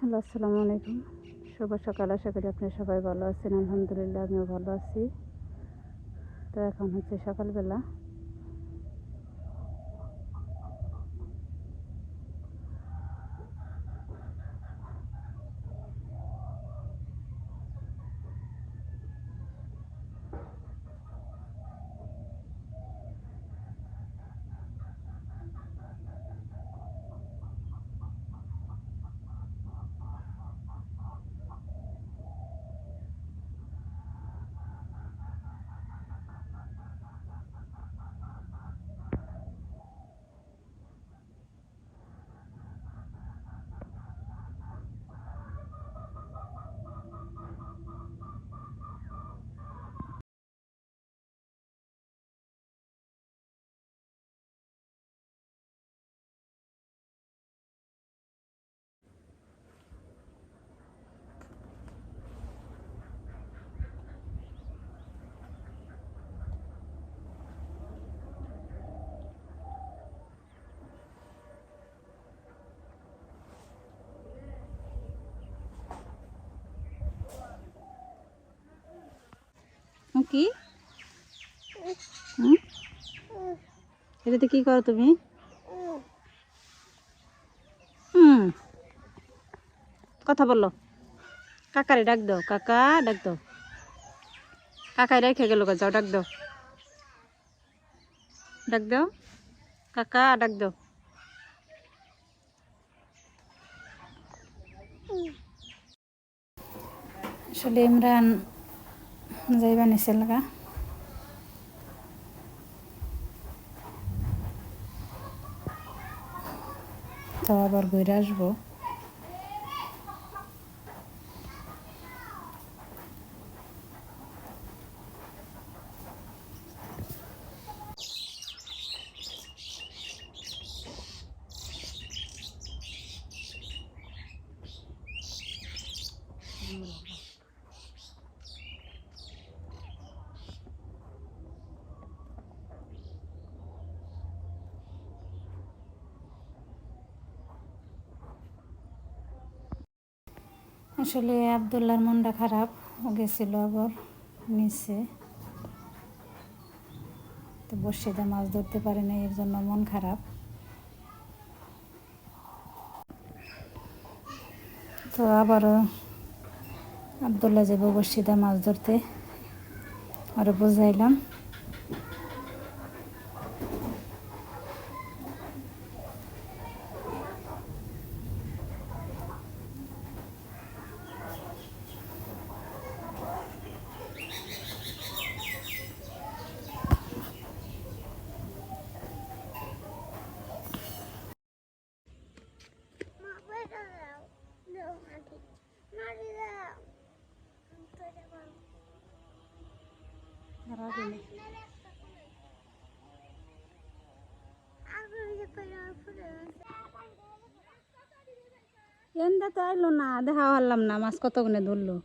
Hello, আসসালামু আলাইকুম। শুভ সকাল। আশা করি আপনি সবাই ভালো আছেন। আলহামদুলিল্লাহ আমিও ভালো আছি। তো এখন হচ্ছে সকালবেলা। কি এটাতে কি করো তুমি? কথা বললো। কাকারে ডাক দাও, কাকা ডাক দাও। কাকাই রেখে গেল, যাও ডাক দাও, ডাক দাও, কাকা ডাক দাও। আসলে ইমরান যাইবা নিছে লাগা, তো আবার ঘুরে আসবো। আসলে আবদুল্লার মনটা খারাপ, ও গেছিল আবার নিচে, তো বর্ষিতে মাছ ধরতে পারে না, এর জন্য মন খারাপ। তো আবারও আবদুল্লা যাবো বর্ষিতে মাছ ধরতে, আরও বুঝাইলাম। এন্দা তো আইলো না, দেখা পারলাম না মাছ কতগুনে ধরলো।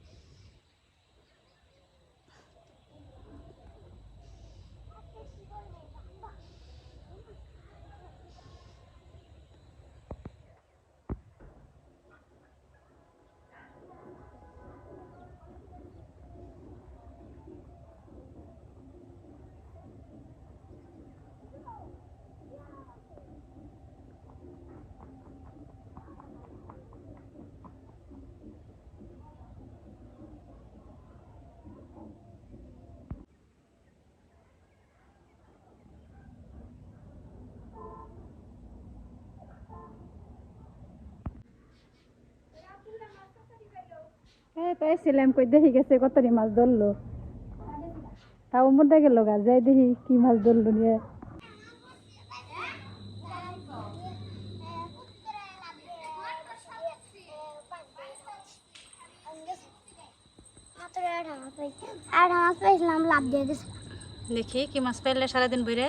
হ্যাঁ পাইছিলাম, কই দেখি গেছে কতটি মাছ ধরলো, তাও মধ্যে গেল গা, যাই দেখি কি মাছ ধরলো নিয়ে। দেখি কি মাছ পাইলে সারাদিন বইরে।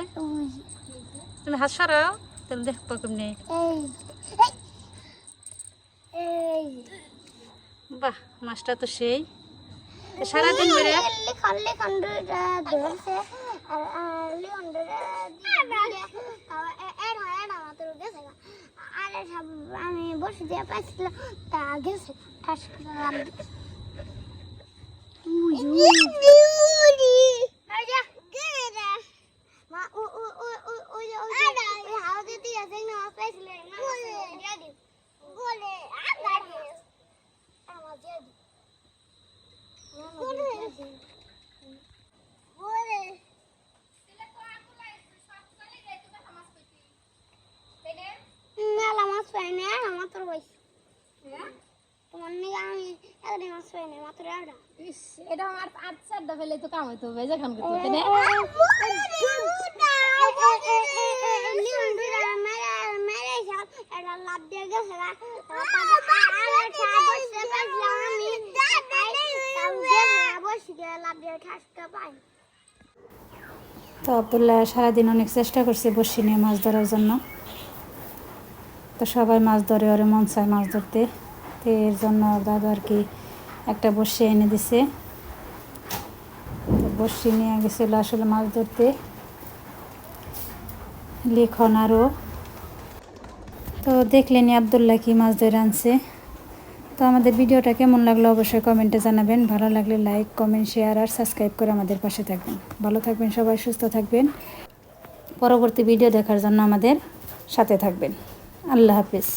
তুমি হাত সরাও, তাহলে দেখবো কেমনি। বাহ, মাছটা তো সেই সারাদিন বইরে। আমি বসে দিয়ে পাইছিলাম তা গেছে ঠাস করে মেলা মাছ পাই না আমার তোর বয়স তোমার নিয়ে আমি একটা মাছ পাই না মাত্র একটা এটা আমার 8-4টা ফেলে তো কাম হইতো ভেজা খান করতে তাই না লাভ দিয়ে গেছে লাভ দিয়ে ঠাসতে পাই তো আব্দুল্লাহ সারাদিন অনেক চেষ্টা করছে বড়শি নিয়ে মাছ ধরার জন্য। তো সবাই মাছ ধরে ওরে মন চায় মাছ ধরতে, তো এর জন্য ওর দাদা আর কি একটা বড়শি এনে দিছে। তো বড়শি নিয়ে গেছিলো আসলে মাছ ধরতে লিখন আরও। তো দেখলেনি আব্দুল্লাহ কি মাছ ধরে আনছে। তো আমাদের ভিডিওটা কেমন লাগলো অবশ্যই কমেন্টে জানাবেন। ভালো লাগলে লাইক, কমেন্ট, শেয়ার আর সাবস্ক্রাইব করে আমাদের পাশে থাকবেন। ভালো থাকবেন সবাই, সুস্থ থাকবেন। পরবর্তী ভিডিও দেখার জন্য আমাদের সাথে থাকবেন। আল্লাহ হাফিজ।